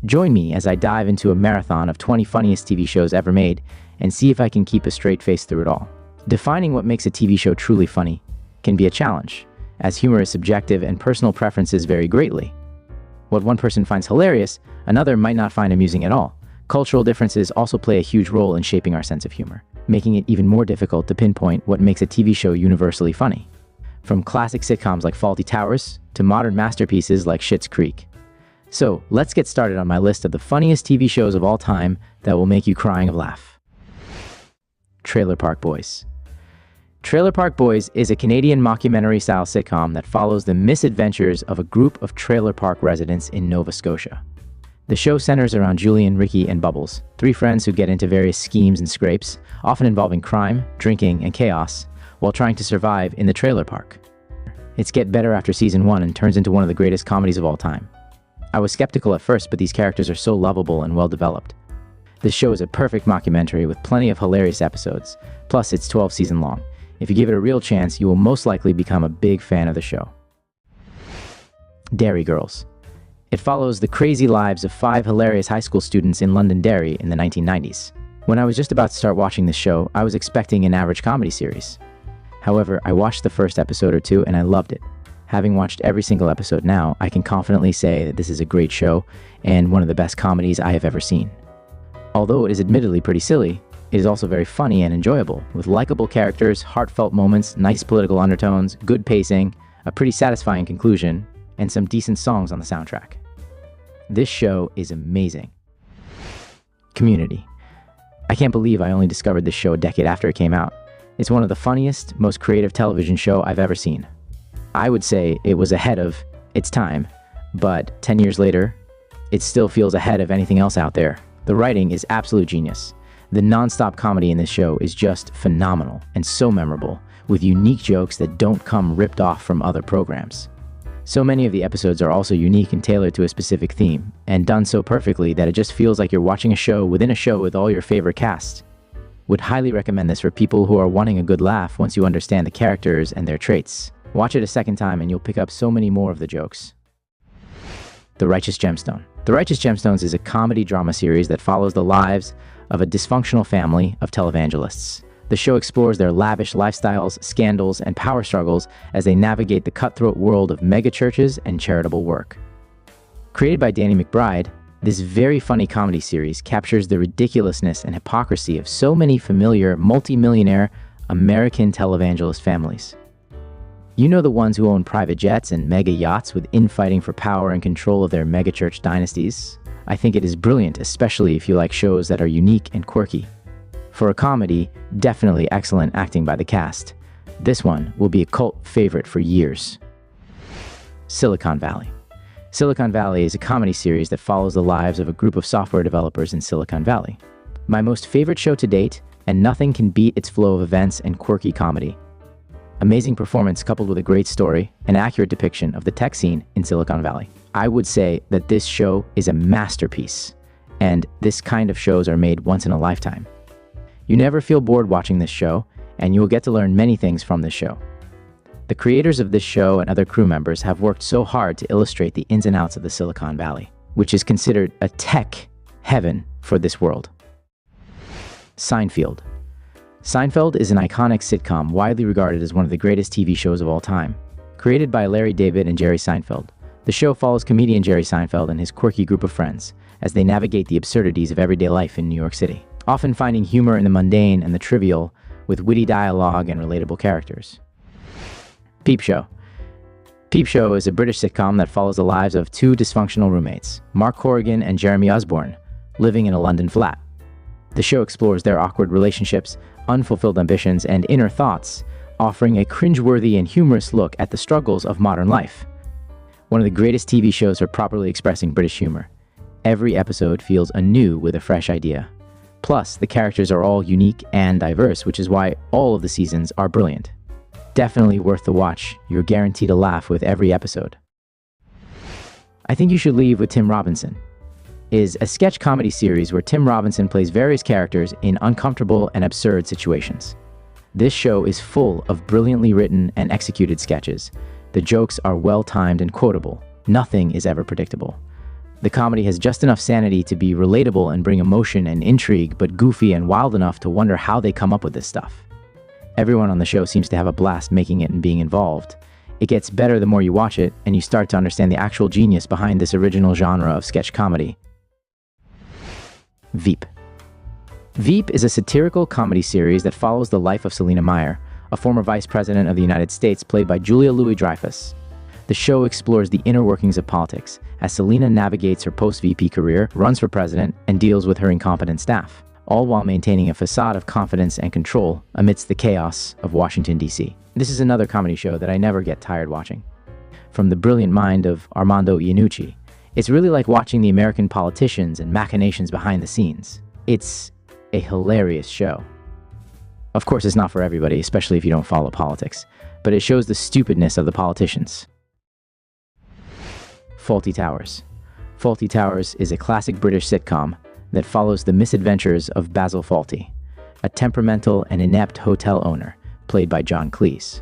Join me as I dive into a marathon of 20 funniest TV shows ever made and see if I can keep a straight face through it all. Defining what makes a TV show truly funny can be a challenge, as humor is subjective and personal preferences vary greatly. What one person finds hilarious, another might not find amusing at all. Cultural differences also play a huge role in shaping our sense of humor, making it even more difficult to pinpoint what makes a TV show universally funny. From classic sitcoms like Fawlty Towers to modern masterpieces like Schitt's Creek. So, let's get started on my list of the funniest TV shows of all time that will make you crying of laugh. Trailer Park Boys. Trailer Park Boys is a Canadian mockumentary-style sitcom that follows the misadventures of a group of trailer park residents in Nova Scotia. The show centers around Julian, Ricky, and Bubbles, three friends who get into various schemes and scrapes, often involving crime, drinking, and chaos, while trying to survive in the trailer park. It's get better after season 1 and turns into one of the greatest comedies of all time. I was skeptical at first, but these characters are so lovable and well-developed. This show is a perfect mockumentary with plenty of hilarious episodes, plus it's 12 seasons long. If you give it a real chance, you will most likely become a big fan of the show. Derry Girls. It follows the crazy lives of 5 hilarious high school students in Londonderry in the 1990s. When I was just about to start watching this show, I was expecting an average comedy series. However, I watched the first episode or two and I loved it. Having watched every single episode now, I can confidently say that this is a great show and one of the best comedies I have ever seen. Although it is admittedly pretty silly, it is also very funny and enjoyable, with likable characters, heartfelt moments, nice political undertones, good pacing, a pretty satisfying conclusion, and some decent songs on the soundtrack. This show is amazing. Community. I can't believe I only discovered this show a decade after it came out. It's one of the funniest, most creative television show I've ever seen. I would say it was ahead of its time, but 10 years later, it still feels ahead of anything else out there. The writing is absolute genius. The non-stop comedy in this show is just phenomenal and so memorable, with unique jokes that don't come ripped off from other programs. So many of the episodes are also unique and tailored to a specific theme, and done so perfectly that it just feels like you're watching a show within a show with all your favorite cast. Would highly recommend this for people who are wanting a good laugh once you understand the characters and their traits. Watch it a second time and you'll pick up so many more of the jokes. The Righteous Gemstone. The Righteous Gemstones is a comedy drama series that follows the lives of a dysfunctional family of televangelists. The show explores their lavish lifestyles, scandals, and power struggles as they navigate the cutthroat world of megachurches and charitable work. Created by Danny McBride, this very funny comedy series captures the ridiculousness and hypocrisy of so many familiar multi-millionaire American televangelist families. You know, the ones who own private jets and mega yachts with infighting for power and control of their megachurch dynasties. I think it is brilliant, especially if you like shows that are unique and quirky. For a comedy, definitely excellent acting by the cast. This one will be a cult favorite for years. Silicon Valley. Silicon Valley is a comedy series that follows the lives of a group of software developers in Silicon Valley. My most favorite show to date, and nothing can beat its flow of events and quirky comedy. Amazing performance coupled with a great story, an accurate depiction of the tech scene in Silicon Valley. I would say that this show is a masterpiece, and this kind of shows are made once in a lifetime. You never feel bored watching this show, and you will get to learn many things from this show. The creators of this show and other crew members have worked so hard to illustrate the ins and outs of the Silicon Valley, which is considered a tech heaven for this world. Seinfeld. Seinfeld is an iconic sitcom widely regarded as one of the greatest TV shows of all time. Created by Larry David and Jerry Seinfeld, the show follows comedian Jerry Seinfeld and his quirky group of friends as they navigate the absurdities of everyday life in New York City, often finding humor in the mundane and the trivial with witty dialogue and relatable characters. Peep Show. Peep Show is a British sitcom that follows the lives of 2 dysfunctional roommates, Mark Corrigan and Jeremy Osborne, living in a London flat. The show explores their awkward relationships, unfulfilled ambitions, and inner thoughts, offering a cringeworthy and humorous look at the struggles of modern life. One of the greatest TV shows for properly expressing British humor. Every episode feels anew with a fresh idea. Plus, the characters are all unique and diverse, which is why all of the seasons are brilliant. Definitely worth the watch. You're guaranteed a laugh with every episode. I Think You Should Leave with Tim Robinson is a sketch comedy series where Tim Robinson plays various characters in uncomfortable and absurd situations. This show is full of brilliantly written and executed sketches. The jokes are well-timed and quotable. Nothing is ever predictable. The comedy has just enough sanity to be relatable and bring emotion and intrigue, but goofy and wild enough to wonder how they come up with this stuff. Everyone on the show seems to have a blast making it and being involved. It gets better the more you watch it, and you start to understand the actual genius behind this original genre of sketch comedy. Veep. Veep is a satirical comedy series that follows the life of Selina Meyer, a former vice president of the United States played by Julia Louis-Dreyfus. The show explores the inner workings of politics as Selina navigates her post-VP career, runs for president, and deals with her incompetent staff, all while maintaining a facade of confidence and control amidst the chaos of Washington, D.C. This is another comedy show that I never get tired watching. From the brilliant mind of Armando Iannucci, it's really like watching the American politicians and machinations behind the scenes. It's a hilarious show. Of course, it's not for everybody, especially if you don't follow politics, but it shows the stupidness of the politicians. Fawlty Towers. Fawlty Towers is a classic British sitcom that follows the misadventures of Basil Fawlty, a temperamental and inept hotel owner played by John Cleese.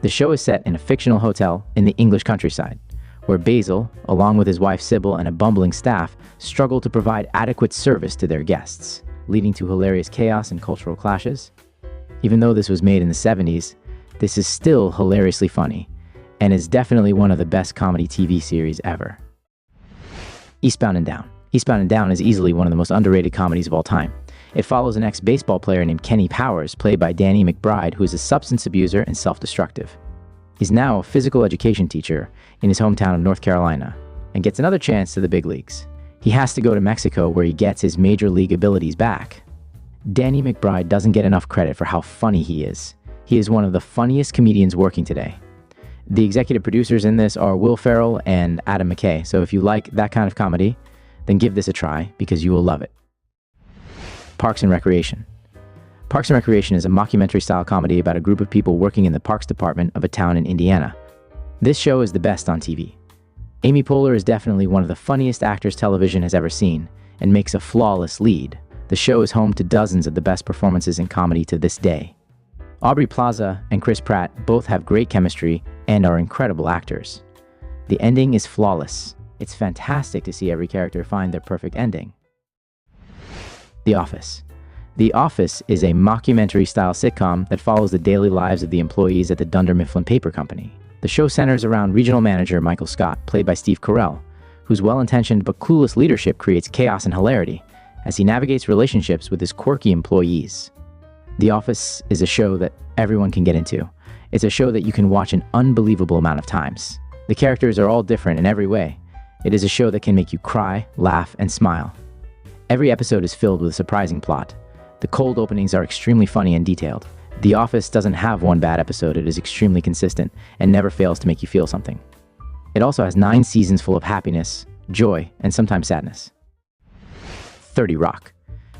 The show is set in a fictional hotel in the English countryside, where Basil, along with his wife Sybil and a bumbling staff, struggle to provide adequate service to their guests, leading to hilarious chaos and cultural clashes. Even though this was made in the 70s, this is still hilariously funny, and is definitely one of the best comedy TV series ever. Eastbound and Down. Eastbound and Down is easily one of the most underrated comedies of all time. It follows an ex-baseball player named Kenny Powers, played by Danny McBride, who is a substance abuser and self-destructive. He's now a physical education teacher in his hometown of North Carolina, and gets another chance to the big leagues. He has to go to Mexico where he gets his major league abilities back. Danny McBride doesn't get enough credit for how funny he is. He is one of the funniest comedians working today. The executive producers in this are Will Ferrell and Adam McKay, so if you like that kind of comedy, then give this a try because you will love it. Parks and Recreation. Parks and Recreation is a mockumentary-style comedy about a group of people working in the parks department of a town in Indiana. This show is the best on TV. Amy Poehler is definitely one of the funniest actors television has ever seen, and makes a flawless lead. The show is home to dozens of the best performances in comedy to this day. Aubrey Plaza and Chris Pratt both have great chemistry and are incredible actors. The ending is flawless. It's fantastic to see every character find their perfect ending. The Office. The Office is a mockumentary-style sitcom that follows the daily lives of the employees at the Dunder Mifflin Paper Company. The show centers around regional manager Michael Scott, played by Steve Carell, whose well-intentioned but clueless leadership creates chaos and hilarity as he navigates relationships with his quirky employees. The Office is a show that everyone can get into. It's a show that you can watch an unbelievable amount of times. The characters are all different in every way. It is a show that can make you cry, laugh, and smile. Every episode is filled with a surprising plot. The cold openings are extremely funny and detailed. The Office doesn't have one bad episode. It is extremely consistent and never fails to make you feel something. It also has 9 seasons full of happiness, joy, and sometimes sadness. 30 Rock.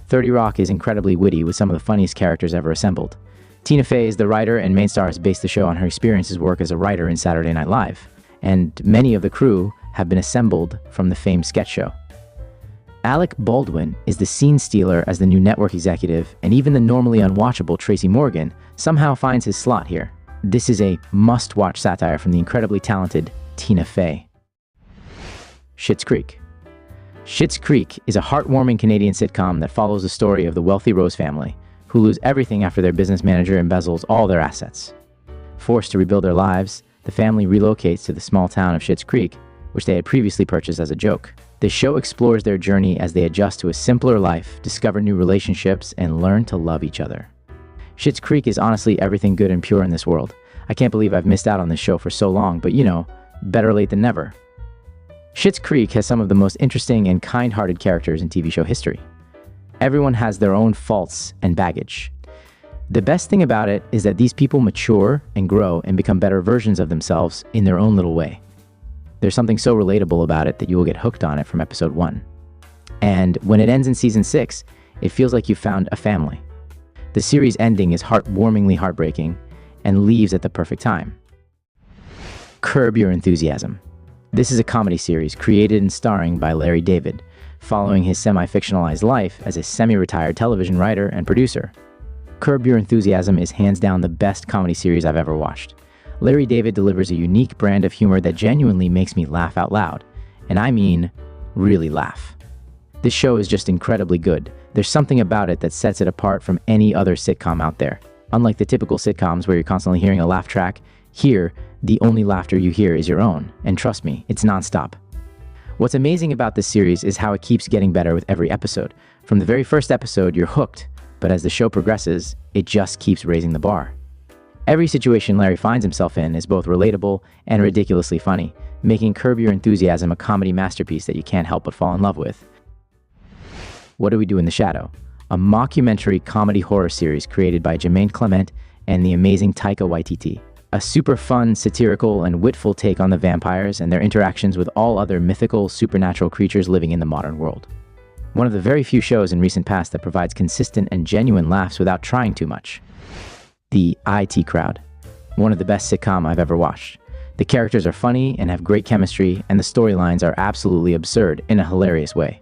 30 Rock is incredibly witty with some of the funniest characters ever assembled. Tina Fey is the writer, and main star has based the show on her experiences work as a writer in Saturday Night Live, and many of the crew have been assembled from the famed sketch show. Alec Baldwin is the scene stealer as the new network executive, and even the normally unwatchable Tracy Morgan somehow finds his slot here. This is a must-watch satire from the incredibly talented Tina Fey. Schitt's Creek. Schitt's Creek is a heartwarming Canadian sitcom that follows the story of the wealthy Rose family, who lose everything after their business manager embezzles all their assets. Forced to rebuild their lives, the family relocates to the small town of Schitt's Creek, which they had previously purchased as a joke. The show explores their journey as they adjust to a simpler life, discover new relationships, and learn to love each other. Schitt's Creek is honestly everything good and pure in this world. I can't believe I've missed out on this show for so long, but you know, better late than never. Schitt's Creek has some of the most interesting and kind-hearted characters in TV show history. Everyone has their own faults and baggage. The best thing about it is that these people mature and grow and become better versions of themselves in their own little way. There's something so relatable about it that you will get hooked on it from episode 1. And when it ends in season 6, it feels like you found a family. The series ending is heartwarmingly heartbreaking and leaves at the perfect time. Curb Your Enthusiasm. This is a comedy series created and starring by Larry David, following his semi-fictionalized life as a semi-retired television writer and producer. Curb Your Enthusiasm is hands down the best comedy series I've ever watched. Larry David delivers a unique brand of humor that genuinely makes me laugh out loud, and I mean really laugh. This show is just incredibly good. There's something about it that sets it apart from any other sitcom out there. Unlike the typical sitcoms where you're constantly hearing a laugh track, here, the only laughter you hear is your own. And trust me, it's nonstop. What's amazing about this series is how it keeps getting better with every episode. From the very first episode, you're hooked, but as the show progresses, it just keeps raising the bar. Every situation Larry finds himself in is both relatable and ridiculously funny, making Curb Your Enthusiasm a comedy masterpiece that you can't help but fall in love with. What Do We Do in the Shadow? A mockumentary comedy horror series created by Jermaine Clement and the amazing Taika Waititi. A super fun, satirical, and witful take on the vampires and their interactions with all other mythical, supernatural creatures living in the modern world. One of the very few shows in recent past that provides consistent and genuine laughs without trying too much. The IT Crowd. One of the best sitcom I've ever watched. The characters are funny and have great chemistry, and the storylines are absolutely absurd in a hilarious way.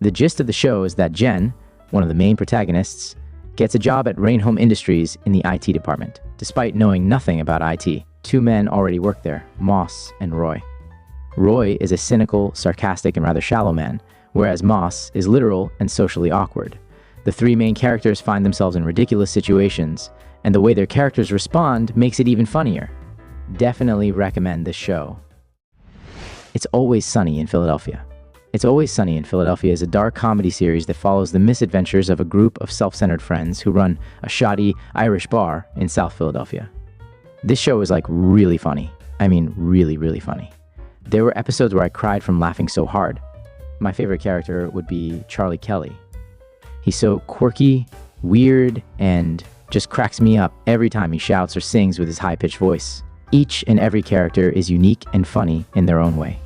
The gist of the show is that Jen, one of the main protagonists, gets a job at Rain Home Industries in the IT department. Despite knowing nothing about IT, two men already work there, Moss and Roy. Roy is a cynical, sarcastic, and rather shallow man, whereas Moss is literal and socially awkward. The three main characters find themselves in ridiculous situations, and the way their characters respond makes it even funnier. Definitely recommend this show. It's Always Sunny in Philadelphia. It's Always Sunny in Philadelphia is a dark comedy series that follows the misadventures of a group of self-centered friends who run a shoddy Irish bar in South Philadelphia. This show is like really funny. I mean, really, really funny. There were episodes where I cried from laughing so hard. My favorite character would be Charlie Kelly. He's so quirky, weird, and just cracks me up every time he shouts or sings with his high-pitched voice. Each and every character is unique and funny in their own way.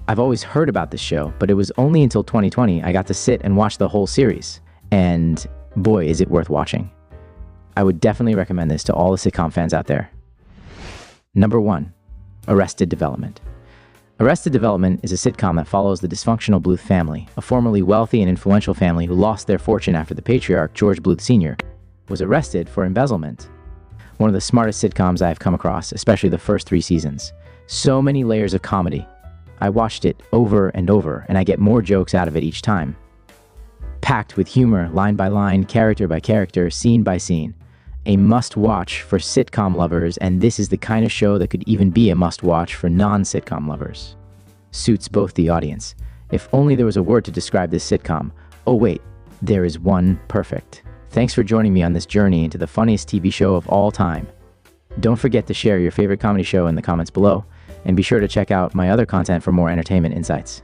I've always heard about this show, but it was only until 2020 I got to sit and watch the whole series. And boy, is it worth watching. I would definitely recommend this to all the sitcom fans out there. Number 1, Arrested Development. Arrested Development is a sitcom that follows the dysfunctional Bluth family, a formerly wealthy and influential family who lost their fortune after the patriarch, George Bluth Sr., was arrested for embezzlement. One of the smartest sitcoms I have come across, especially the first 3 seasons. So many layers of comedy. I watched it over and over, and I get more jokes out of it each time. Packed with humor, line by line, character by character, scene by scene. A must-watch for sitcom lovers, and this is the kind of show that could even be a must-watch for non-sitcom lovers. Suits both the audience. If only there was a word to describe this sitcom. Oh wait, there is one. Perfect. Thanks for joining me on this journey into the funniest TV show of all time. Don't forget to share your favorite comedy show in the comments below, and be sure to check out my other content for more entertainment insights.